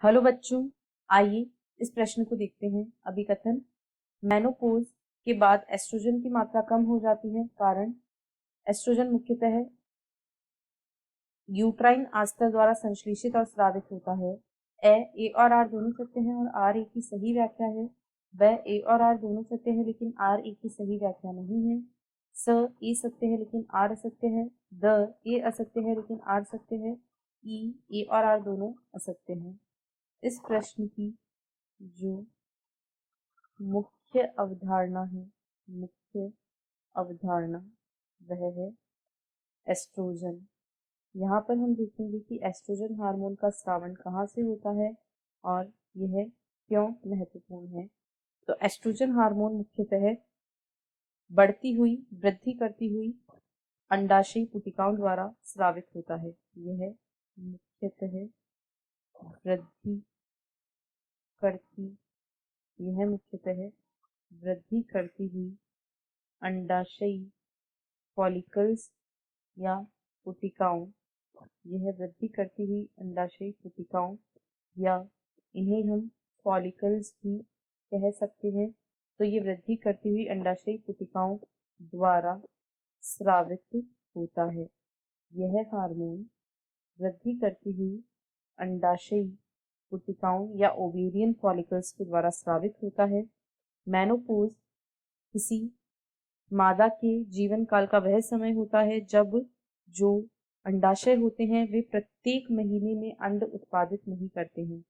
Hello बच्चों, आइए इस प्रश्न को देखते हैं। अभिकथन। मेनोपॉज के बाद एस्ट्रोजन की मात्रा कम हो जाती है। कारण एस्ट्रोजन मुख्यतः यूट्राइन आस्तर द्वारा संश्लेषित और स्रावित होता है। ए और आर दोनों सत्य हैं और आर ए की सही व्याख्या है। ब ए और आर दोनों सत्य है लेकिन आर ए की सही व्याख्या नहीं है। स ए सत्य है लेकिन आर असत्य है। द ए असत्य है लेकिन आर सत्य है। ई ए और आर दोनों असत्य हैं। इस प्रश्न की जो मुख्य अवधारणा वह है एस्ट्रोजन। यहाँ पर हम देखेंगे कि एस्ट्रोजन हार्मोन का स्रावन कहाँ से होता है और यह क्यों महत्वपूर्ण है। तो एस्ट्रोजन हार्मोन मुख्यतः वृद्धि करती हुई अंडाशयी पुटिकाओं द्वारा स्रावित होता है। यह मुख्यतः वृद्धि करती हुई अंडाशयी फॉलिकल्स या पुटिकाओं या इन्हें हम फॉलिकल्स भी कह सकते हैं। तो ये वृद्धि करती हुई अंडाशयी पुटिकाओं द्वारा स्रावित होता है। यह हार्मोन वृद्धि करती हुई अंडाशयी पुटिकाओं या ओवेरियन फॉलिकल्स के द्वारा स्रावित होता है। मेनोपॉज किसी मादा के जीवन काल का वह समय होता है जब जो अंडाशय होते हैं वे प्रत्येक महीने में अंड उत्पादित नहीं करते हैं।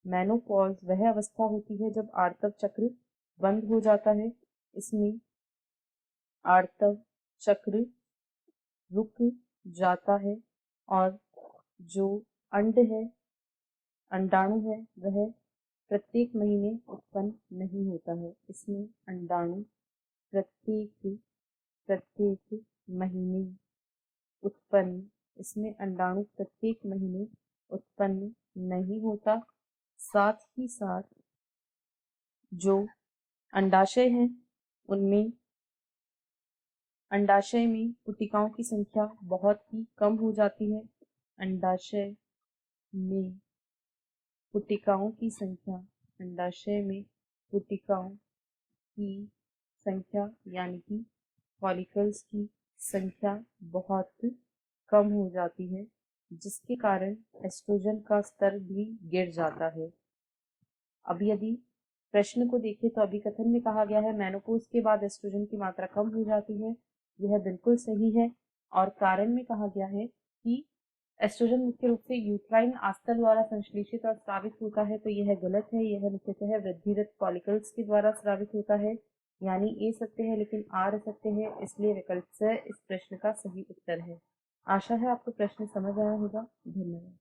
मेनोपॉज वह अवस्था होती है जब आर्तव चक्र बंद हो जाता है। इसमें आर्तव चक्र रुक जाता है और जो अंडाणु है वह प्रत्येक महीने उत्पन्न नहीं होता है। इसमें अंडाणु प्रत्येक महीने उत्पन्न नहीं होता। साथ ही साथ जो अंडाशय हैं उनमें अंडाशय में पुटिकाओं की संख्या बहुत ही कम हो जाती है। अंडाशय में पुटिकाओं की संख्या यानी कि फॉलिकल्स की संख्या बहुत कम हो जाती है, जिसके कारण एस्ट्रोजन का स्तर भी गिर जाता है। अब यदि प्रश्न को देखें तो अभिकथन में कहा गया है मेनोपॉज के बाद एस्ट्रोजन की मात्रा कम हो जाती है। यह बिल्कुल सही है। और कारण में कहा गया है कि एस्ट्रोजन मुख्य रूप से यूट्राइन आस्तर द्वारा संश्लेषित और स्रावित होता है, तो यह गलत है। यह मुख्यतः वृद्धिरत फॉलिकल्स के द्वारा स्रावित होता है। यानी ए सत्य है लेकिन आर असत्य है, इसलिए विकल्प स इस प्रश्न का सही उत्तर है। आशा है आपको प्रश्न समझ आया होगा। धन्यवाद।